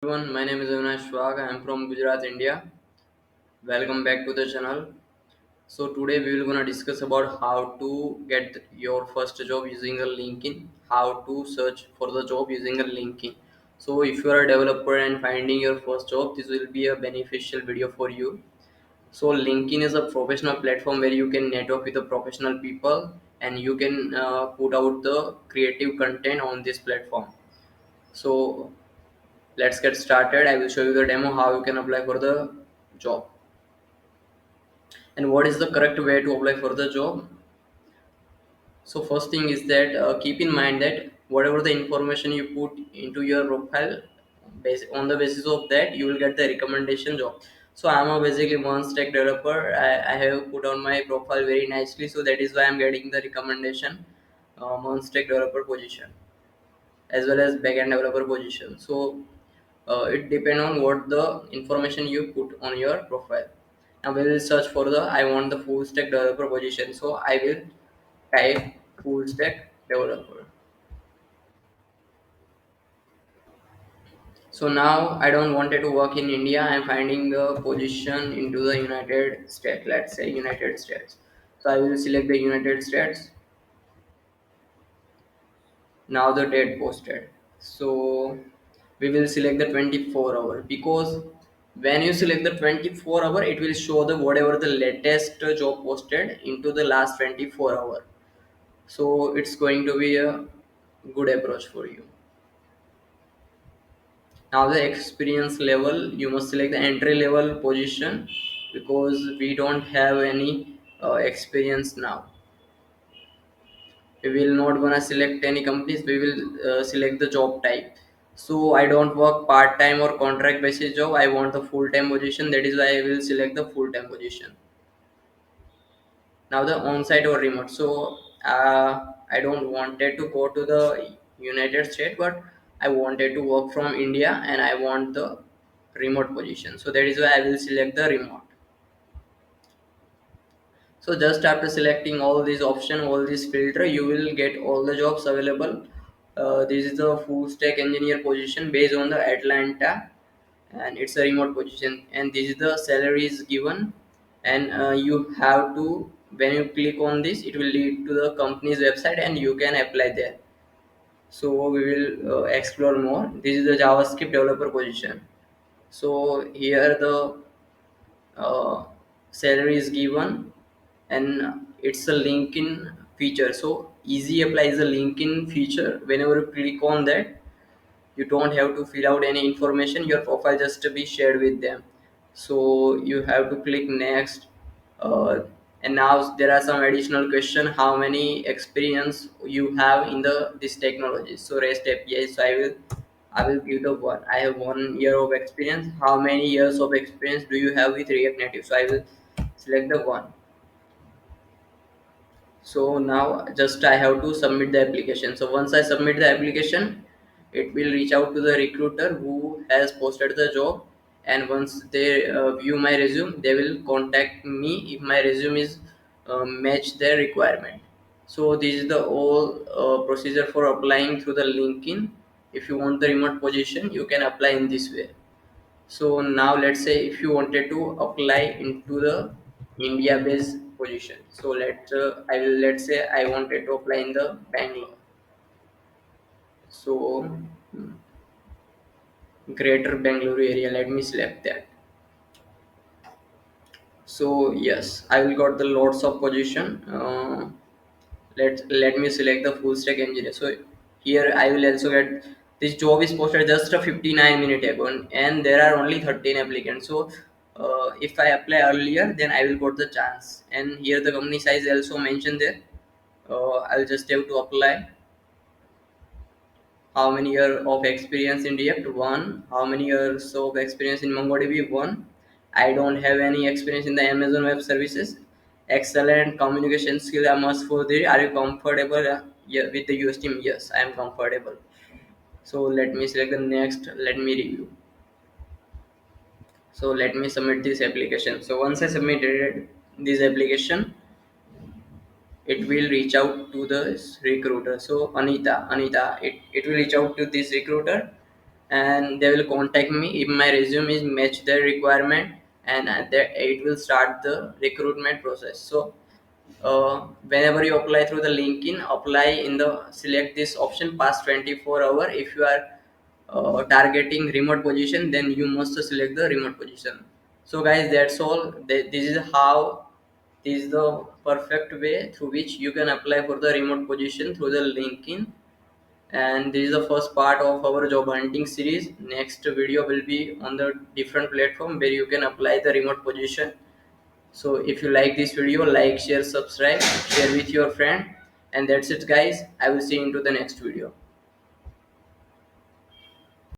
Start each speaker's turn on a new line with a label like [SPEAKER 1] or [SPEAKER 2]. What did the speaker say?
[SPEAKER 1] Everyone, my name is Avinash Vagh. I am from Gujarat, India. Welcome back to the channel. So today we will gonna discuss about how to get your first job using a LinkedIn, how to search for the job using a LinkedIn. So if you are a developer and finding your first job, this will be a beneficial video for you. So LinkedIn is a professional platform where you can network with the professional people and you can put out the creative content on this platform. So let's get started. I will show you the demo how you can apply for the job and what is the correct way to apply for the job. So first thing is that keep in mind that whatever the information you put into your profile, on the basis of that you will get the recommendation job. So I'm a basically one stack developer. I have put on my profile very nicely, so that is why I'm getting the recommendation one stack developer position as well as backend developer position. So it depends on what the information you put on your profile. Now we will search for the I want the full stack developer position. So I will type full stack developer. So now I don't wanted to work in India. I'm finding the position into the United States. Let's say United States. So I will select the United States. Now the date posted. So we will select the 24 hour, because when you select the 24 hour it will show the whatever the latest job posted into the last 24 hour. So it's going to be a good approach for you. Now the experience level, you must select the entry level position, because we don't have any experience now. We will not gonna select any companies. We will select the job type. So I don't work part-time or contract basis job. I want the full-time position. That is why I will select the full-time position. Now the on-site or remote. So I don't wanted to go to the United States, but I wanted to work from India and I want the remote position. So that is why I will select the remote. So just after selecting all these option, all these filter, you will get all the jobs available. This is the full stack engineer position based on the Atlanta, and it's a remote position. And this is the salary is given, and you have to, when you click on this, it will lead to the company's website, and you can apply there. So we will explore more. This is the JavaScript developer position. So here the uh, salary is given, and it's a linkedin feature. So easy apply is a linkedin feature. Whenever you click on that, you don't have to fill out any information. Your profile just to be shared with them. So you have to click next. uh, and now there are some additional question, how many experience you have in the this technology. So REST API. So I will give the one. I have 1 year of experience. How many years of experience do you have with React Native? So I will select the one. So now just I have to submit the application. So once I submit the application, it will reach out to the recruiter who has posted the job, and once they view my resume, they will contact me if my resume is match their requirement. So this is the whole procedure for applying through the LinkedIn. If you want the remote position, you can apply in this way. So now let's say if you wanted to apply into the India based position. So let's say I wanted to apply in the Bangalore. So greater Bangalore area, let me select that. So yes, I will got the lots of position. Let me select the full stack engineer. So here I will also get, this job is posted just a 59 minute ago, and there are only 13 applicants. So if I apply earlier, then I will got the chance. And here the company size also mentioned there. I'll just have to apply. How many years of experience in React? One. How many years of experience in MongoDB? One. I don't have any experience in the Amazon Web Services. Excellent communication skill are must for the. Are you comfortable? Yeah, with the US team? Yes, I am comfortable. So let me select the next. Let me review. So let me submit this application. So once I submitted this application, it will reach out to the recruiter. So Anita, it will reach out to this recruiter, and they will contact me if my resume is match their requirement, and it will start the recruitment process. So whenever you apply through the LinkedIn, apply in the select this option past 24 hour. If you are targeting remote position, then you must select the remote position. So guys, that's all. This is how, this is the perfect way through which you can apply for the remote position through the LinkedIn. And this is the first part of our job hunting series. Next video will be on the different platform where you can apply the remote position. So if you like this video, like, share, subscribe, share with your friend, and that's it guys. I will see you into the next video.